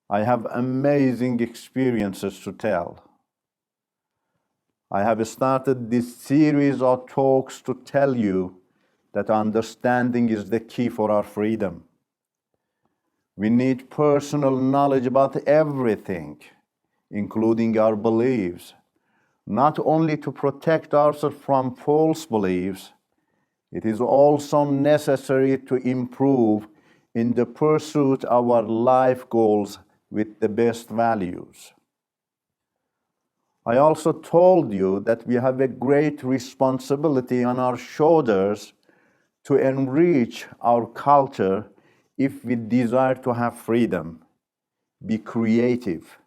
I have amazing experiences to tell. I have started this series of talks to tell you that understanding is the key for our freedom. We need personal knowledge about everything, including our beliefs, not only to protect ourselves from false beliefs, it is also necessary to improve in the pursuit of our life goals with the best values. I also told you that we have a great responsibility on our shoulders to enrich our culture if we desire to have freedom, be creative,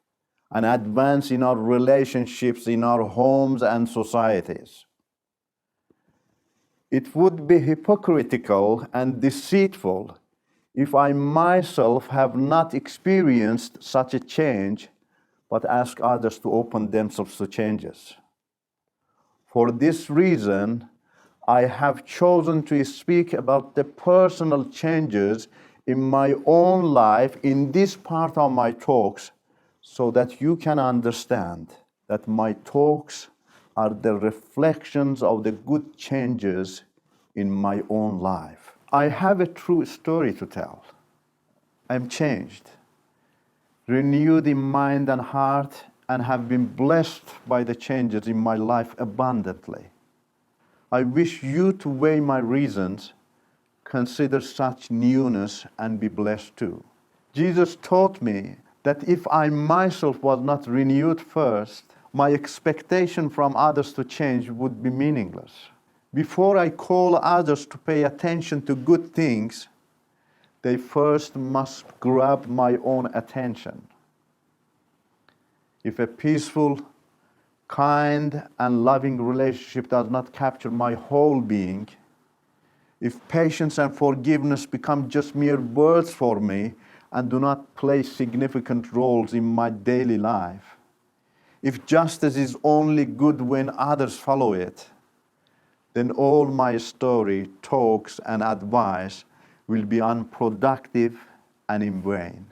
and advance in our relationships in our homes and societies. It would be hypocritical and deceitful if I myself have not experienced such a change, but ask others to open themselves to changes. For this reason, I have chosen to speak about the personal changes in my own life in this part of my talks, so that you can understand that my talks are the reflections of the good changes in my own life. I have a true story to tell. I'm changed, renewed in mind and heart, and have been blessed by the changes in my life abundantly. I wish you to weigh my reasons, consider such newness, and be blessed too. Jesus taught me that if I myself was not renewed first, my expectation from others to change would be meaningless. Before I call others to pay attention to good things, they first must grab my own attention. If a peaceful, kind, and loving relationship does not capture my whole being, if patience and forgiveness become just mere words for me and do not play significant roles in my daily life, if justice is only good when others follow it, then all my story, talks, and advice will be unproductive and in vain.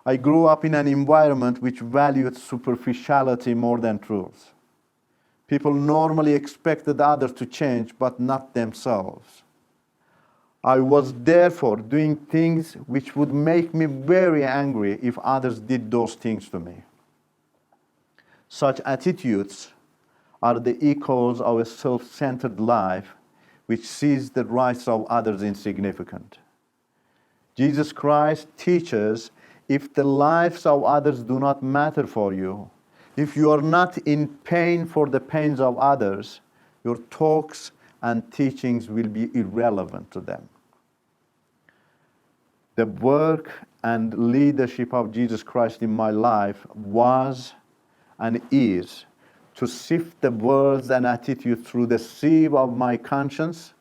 I grew up in an environment which valued superficiality more than truth. People normally expected others to change, but not themselves. I was therefore doing things which would make me very angry if others did those things to me. Such attitudes are the echoes of a self-centered life which sees the rights of others insignificant. Jesus Christ teaches, if the lives of others do not matter for you, if you are not in pain for the pains of others, your talks and teachings will be irrelevant to them. The work and leadership of Jesus Christ in my life was and is to sift the words and attitudes through the sieve of my conscience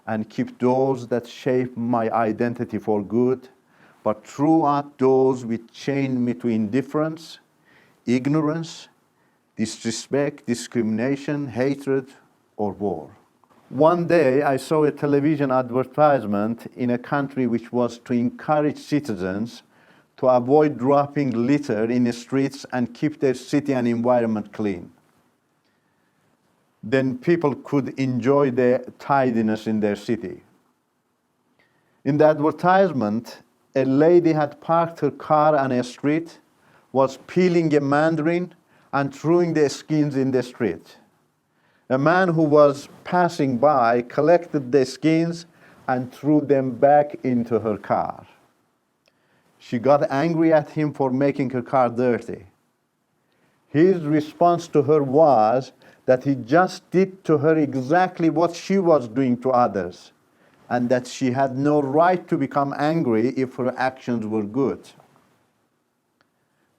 and keep those that shape my identity for good, but throw out those which chain me to indifference, ignorance, disrespect, discrimination, hatred, or war. One day I saw a television advertisement in a country which was to encourage citizens to avoid dropping litter in the streets and keep their city and environment clean. Then people could enjoy the tidiness in their city. In the advertisement, a lady had parked her car on a street, was peeling a mandarin, and throwing the skins in the street. A man who was passing by collected the skins and threw them back into her car. She got angry at him for making her car dirty. His response to her was that he just did to her exactly what she was doing to others, and that she had no right to become angry if her actions were good.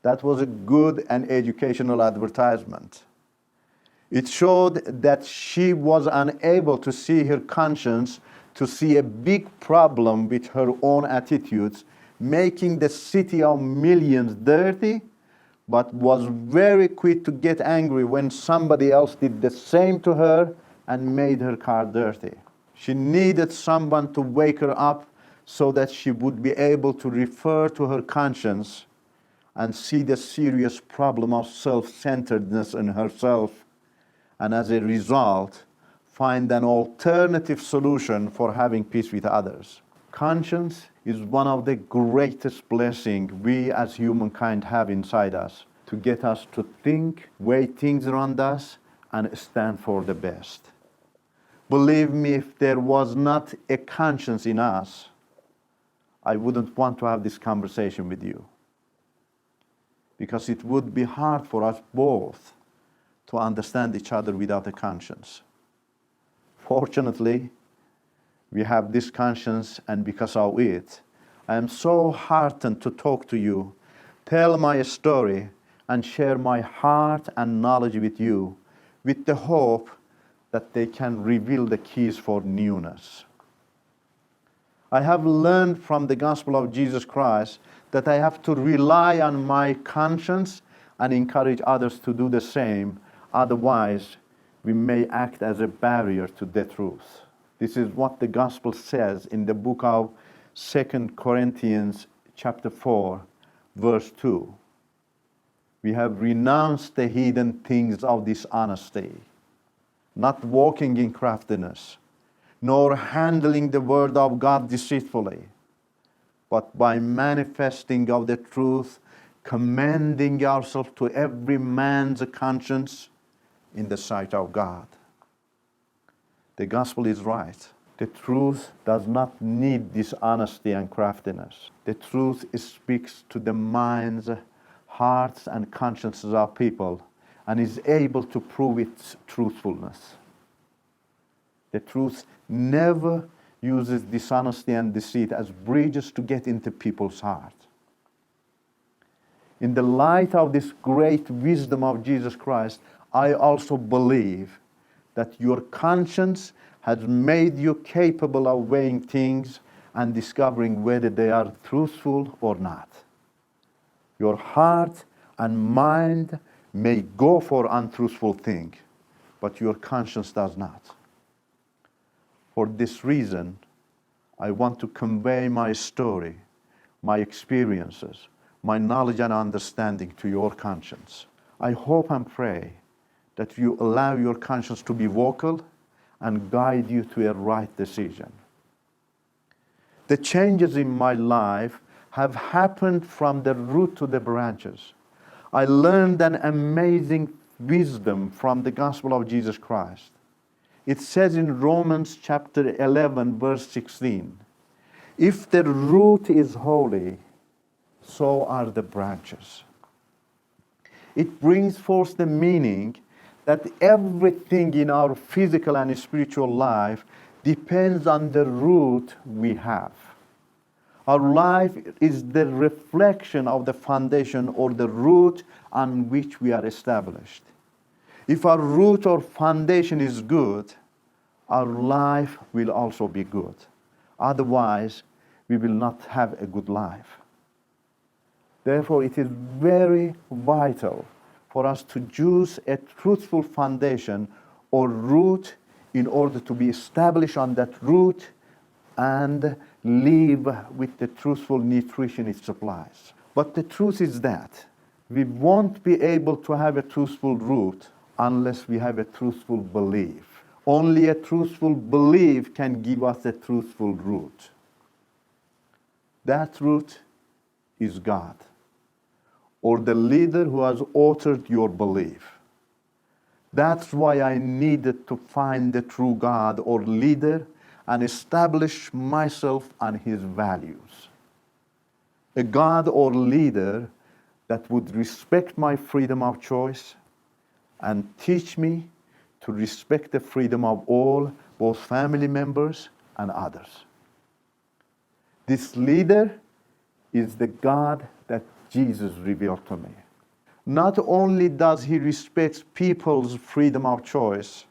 That was a good and educational advertisement. It showed that she was unable to see her conscience, to see a big problem with her own attitudes, making the city of millions dirty, but was very quick to get angry when somebody else did the same to her and made her car dirty. She needed someone to wake her up so that she would be able to refer to her conscience and see the serious problem of self-centeredness in herself, and as a result, find an alternative solution for having peace with others. Conscience is one of the greatest blessings we as humankind have inside us to get us to think, weigh things around us, and stand for the best. Believe me, if there was not a conscience in us, I wouldn't want to have this conversation with you, because it would be hard for us both to understand each other without a conscience. Fortunately, we have this conscience, and because of it, I am so heartened to talk to you, tell my story, and share my heart and knowledge with you, with the hope that they can reveal the keys for newness. I have learned from the gospel of Jesus Christ that I have to rely on my conscience and encourage others to do the same. Otherwise, we may act as a barrier to the truth. This is what the gospel says in the book of 2 Corinthians chapter 4, verse 2. We have renounced the hidden things of dishonesty, not walking in craftiness, nor handling the word of God deceitfully, but by manifesting of the truth, commending ourselves to every man's conscience in the sight of God. The gospel is right. The truth does not need dishonesty and craftiness. The truth speaks to the minds, hearts, and consciences of people, and is able to prove its truthfulness. The truth never uses dishonesty and deceit as bridges to get into people's hearts. In the light of this great wisdom of Jesus Christ, I also believe that your conscience has made you capable of weighing things and discovering whether they are truthful or not. Your heart and mind may go for untruthful things, but your conscience does not. For this reason, I want to convey my story, my experiences, my knowledge and understanding to your conscience. I hope and pray that you allow your conscience to be vocal and guide you to a right decision. The changes in my life have happened from the root to the branches. I learned an amazing wisdom from the gospel of Jesus Christ. It says in Romans chapter 11, verse 16, if the root is holy, so are the branches. It brings forth the meaning that everything in our physical and spiritual life depends on the root we have. Our life is the reflection of the foundation or the root on which we are established. If our root or foundation is good, our life will also be good. Otherwise, we will not have a good life. Therefore, it is very vital for us to choose a truthful foundation or root in order to be established on that root and live with the truthful nutrition it supplies. But the truth is that we won't be able to have a truthful root unless we have a truthful belief. Only a truthful belief can give us a truthful root. That root is God, or the leader who has authored your belief. That's why I needed to find the true God or leader and establish myself on his values. A God or leader that would respect my freedom of choice and teach me to respect the freedom of all, both family members and others. This leader is the God that Jesus revealed to me. Not only does he respect people's freedom of choice,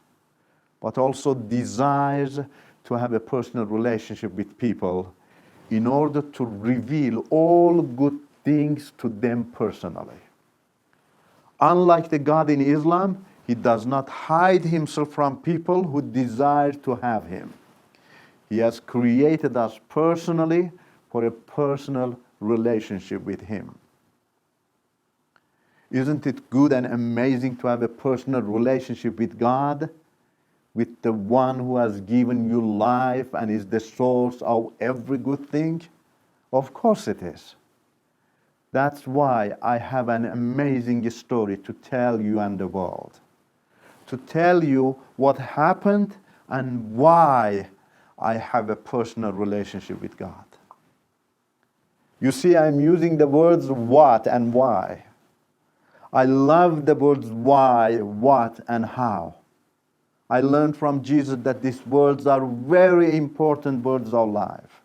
but also desires to have a personal relationship with people in order to reveal all good things to them personally. Unlike the God in Islam, he does not hide himself from people who desire to have him. He has created us personally for a personal relationship with Him. Isn't it good and amazing to have a personal relationship with God, with the one who has given you life and is the source of every good thing? Of course it is. That's why I have an amazing story to tell you and the world. To tell you what happened and why I have a personal relationship with God. You see, I'm using the words what and why. I love the words why, what, and how. I learned from Jesus that these words are very important words of life.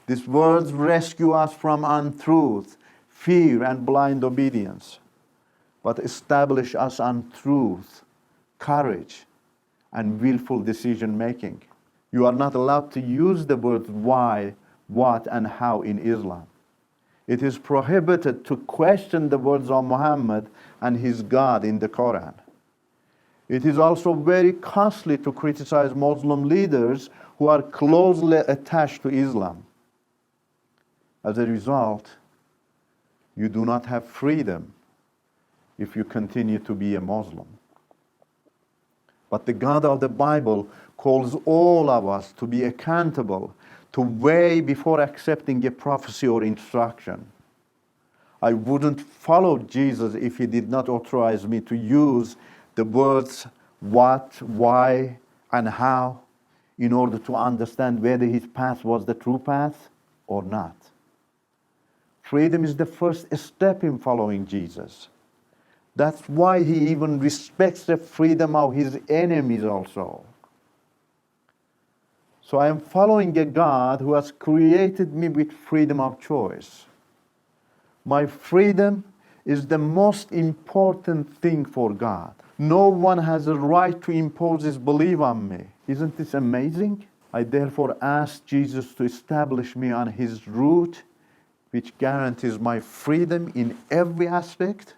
These words rescue us from untruth, fear, and blind obedience, but establish us on truth, courage, and willful decision making. You are not allowed to use the words why, what, and how in Islam. It is prohibited to question the words of Muhammad and his God in the Quran. It is also very costly to criticize Muslim leaders who are closely attached to Islam. As a result, you do not have freedom if you continue to be a Muslim. But the God of the Bible calls all of us to be accountable, to weigh before accepting a prophecy or instruction. I wouldn't follow Jesus if He did not authorize me to use the words what, why, and how in order to understand whether His path was the true path or not. Freedom is the first step in following Jesus. That's why He even respects the freedom of His enemies also. So I am following a God who has created me with freedom of choice. My freedom is the most important thing for God. No one has a right to impose his belief on me. Isn't this amazing? I therefore ask Jesus to establish me on His route, which guarantees my freedom in every aspect,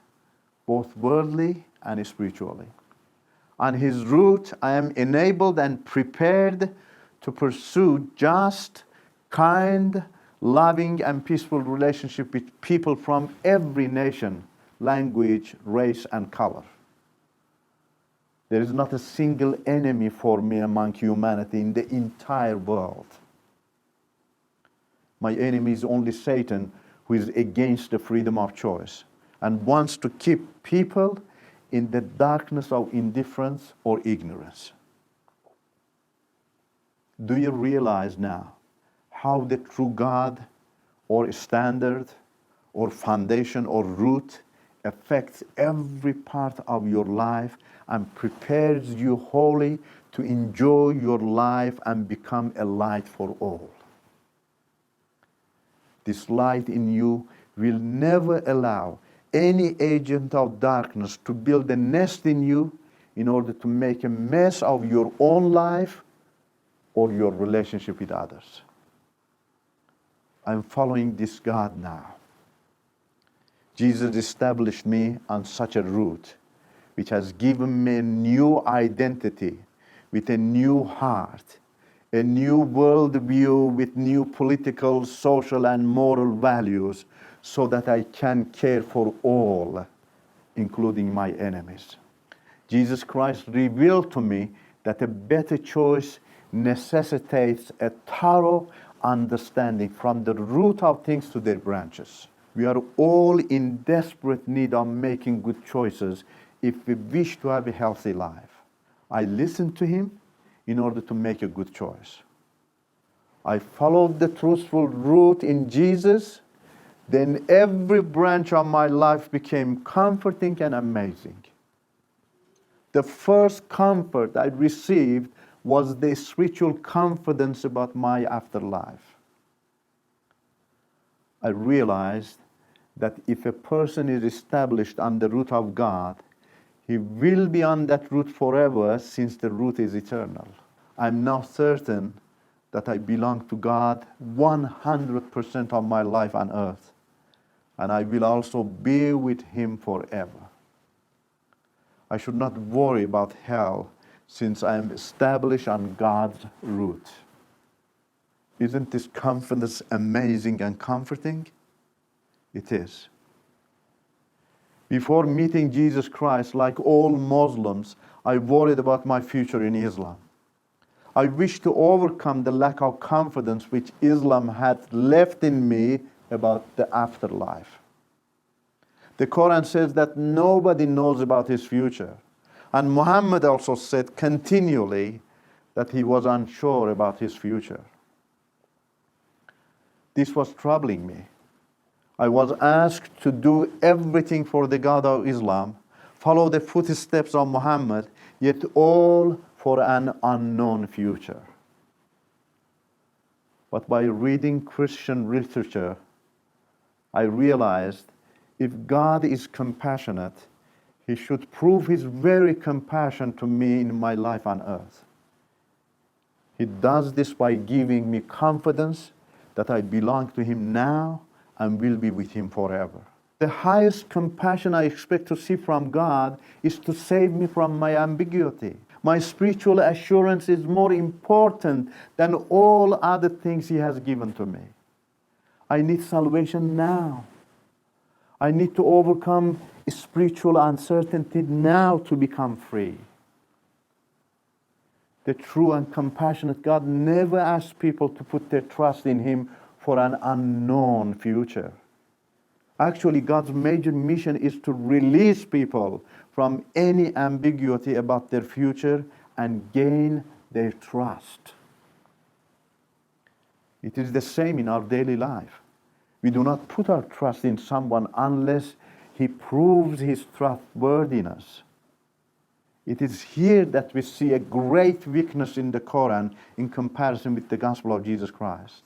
both worldly and spiritually. On His route, I am enabled and prepared to pursue just, kind, loving, and peaceful relationship with people from every nation, language, race, and color. There is not a single enemy for me among humanity in the entire world. My enemy is only Satan, who is against the freedom of choice and wants to keep people in the darkness of indifference or ignorance. Do you realize now how the true God or standard or foundation or root affects every part of your life and prepares you wholly to enjoy your life and become a light for all? This light in you will never allow any agent of darkness to build a nest in you in order to make a mess of your own life or your relationship with others. I'm following this God now. Jesus established me on such a route, which has given me a new identity with a new heart, a new worldview with new political, social, and moral values, so that I can care for all, including my enemies. Jesus Christ revealed to me that a better choice necessitates a thorough understanding from the root of things to their branches. We are all in desperate need of making good choices if we wish to have a healthy life. I listened to Him in order to make a good choice. I followed the truthful route in Jesus. Then every branch of my life became comforting and amazing. The first comfort I received was the spiritual confidence about my afterlife. I realized that if a person is established on the route of God, he will be on that route forever, since the route is eternal. I'm now certain that I belong to God 100% of my life on earth, and I will also be with Him forever. I should not worry about hell, since I am established on God's route. Isn't this confidence amazing and comforting? It is. Before meeting Jesus Christ, like all Muslims, I worried about my future in Islam. I wished to overcome the lack of confidence which Islam had left in me about the afterlife. The Quran says that nobody knows about his future. And Muhammad also said continually that he was unsure about his future. This was troubling me. I was asked to do everything for the God of Islam, follow the footsteps of Muhammad, yet all for an unknown future. But by reading Christian literature, I realized if God is compassionate, he should prove his very compassion to me in my life on earth. He does this by giving me confidence that I belong to him now and will be with him forever. The highest compassion I expect to see from God is to save me from my ambiguity. My spiritual assurance is more important than all other things he has given to me. I need salvation now. I need to overcome spiritual uncertainty now to become free. The true and compassionate God never asks people to put their trust in him for an unknown future. Actually, God's major mission is to release people from any ambiguity about their future and gain their trust. It is the same in our daily life. We do not put our trust in someone unless he proves his trustworthiness. It is here that we see a great weakness in the Quran in comparison with the gospel of Jesus Christ.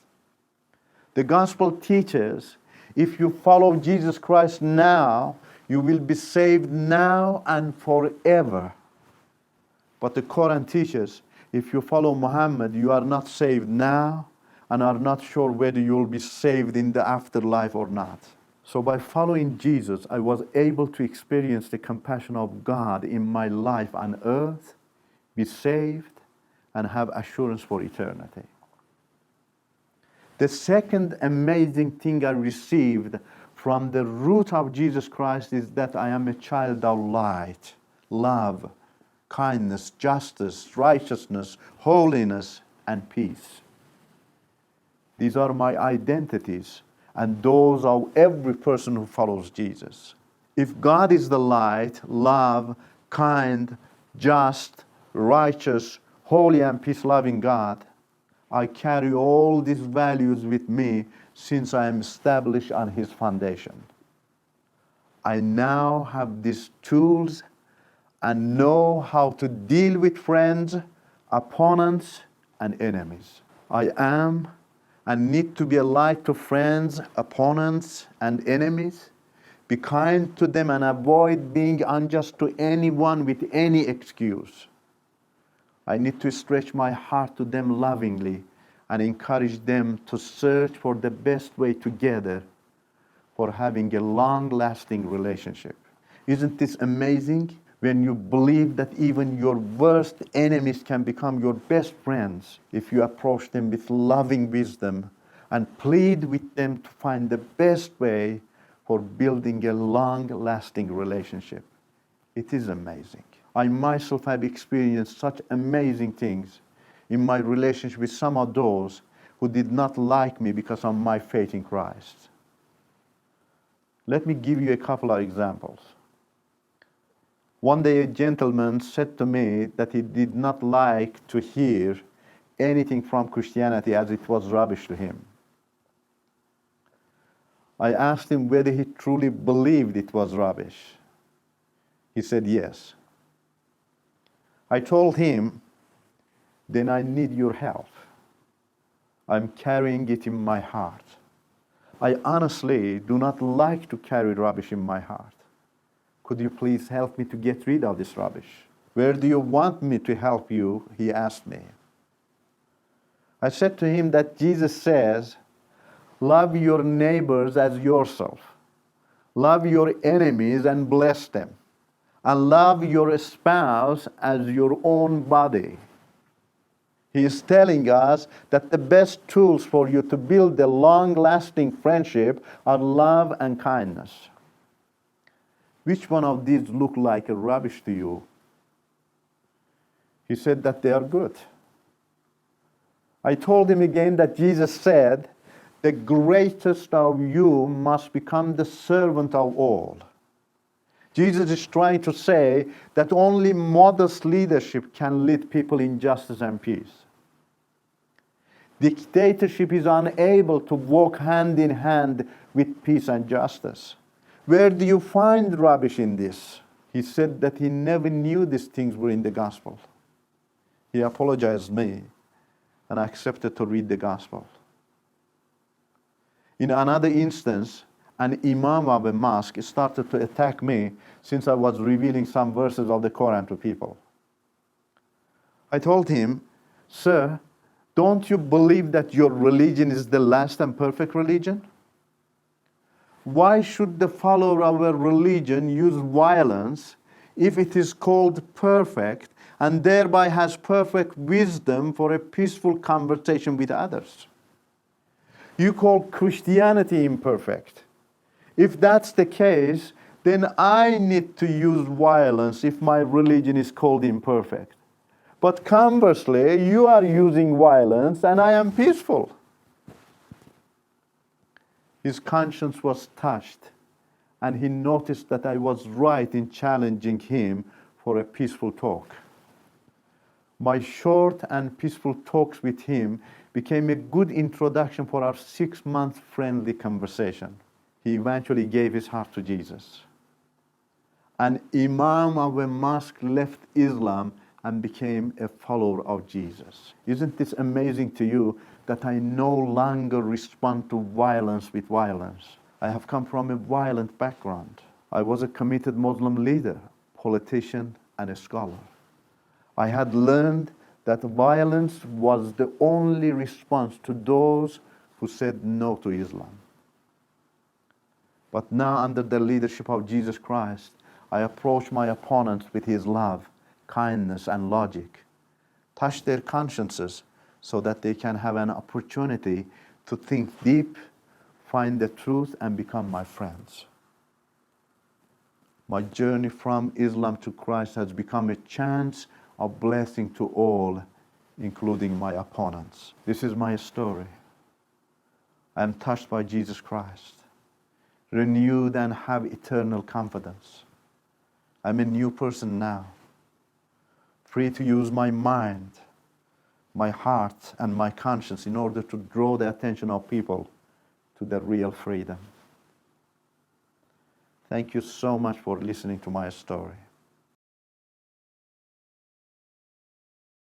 The gospel teaches if you follow Jesus Christ now, you will be saved now and forever. But the Quran teaches if you follow Muhammad, you are not saved now and are not sure whether you will be saved in the afterlife or not. So by following Jesus, I was able to experience the compassion of God in my life on earth, be saved, and have assurance for eternity. The second amazing thing I received from the root of Jesus Christ is that I am a child of light, love, kindness, justice, righteousness, holiness, and peace. These are my identities, and those of every person who follows Jesus. If God is the light, love, kind, just, righteous, holy, and peace-loving God, I carry all these values with me since I am established on his foundation. I now have these tools and know how to deal with friends, opponents, and enemies. I am and need to be a light to friends, opponents, and enemies. Be kind to them and avoid being unjust to anyone with any excuse. I need to stretch my heart to them lovingly and encourage them to search for the best way together for having a long-lasting relationship. Isn't this amazing? When you believe that even your worst enemies can become your best friends if you approach them with loving wisdom and plead with them to find the best way for building a long-lasting relationship. It is amazing. I myself have experienced such amazing things in my relationship with some of those who did not like me because of my faith in Christ. Let me give you a couple of examples. One day a gentleman said to me that he did not like to hear anything from Christianity as it was rubbish to him. I asked him whether he truly believed it was rubbish. He said yes. I told him, then I need your help. I'm carrying it in my heart. I honestly do not like to carry rubbish in my heart. Could you please help me to get rid of this rubbish? Where do you want me to help you? He asked me. I said to him that Jesus says, love your neighbors as yourself. Love your enemies and bless them. And love your spouse as your own body. He is telling us that the best tools for you to build a long-lasting friendship are love and kindness. Which one of these look like a rubbish to you? He said that they are good. I told him again that Jesus said, the greatest of you must become the servant of all. Jesus is trying to say that only modest leadership can lead people in justice and peace. Dictatorship is unable to walk hand in hand with peace and justice. Where do you find rubbish in this? He said that he never knew these things were in the gospel. He apologized to me, and I accepted to read the gospel. In another instance, an imam of a mosque started to attack me since I was revealing some verses of the Quran to people. I told him, sir, don't you believe that your religion is the last and perfect religion? Why should the follower of a religion use violence if it is called perfect and thereby has perfect wisdom for a peaceful conversation with others? You call Christianity imperfect. If that's the case, then I need to use violence if my religion is called imperfect. But conversely, you are using violence and I am peaceful. His conscience was touched, and he noticed that I was right in challenging him for a peaceful talk. My short and peaceful talks with him became a good introduction for our 6-month friendly conversation. He eventually gave his heart to Jesus. An imam of a mosque left Islam and became a follower of Jesus. Isn't this amazing to you that I no longer respond to violence with violence? I have come from a violent background. I was a committed Muslim leader, politician, and a scholar. I had learned that violence was the only response to those who said no to Islam. But now, under the leadership of Jesus Christ, I approach my opponents with his love, kindness, and logic. Touch their consciences so that they can have an opportunity to think deep, find the truth, and become my friends. My journey from Islam to Christ has become a chance of blessing to all, including my opponents. This is my story. I am touched by Jesus Christ, renewed and have eternal confidence. I'm a new person now, free to use my mind, my heart, and my conscience in order to draw the attention of people to the real freedom. Thank you so much for listening to my story.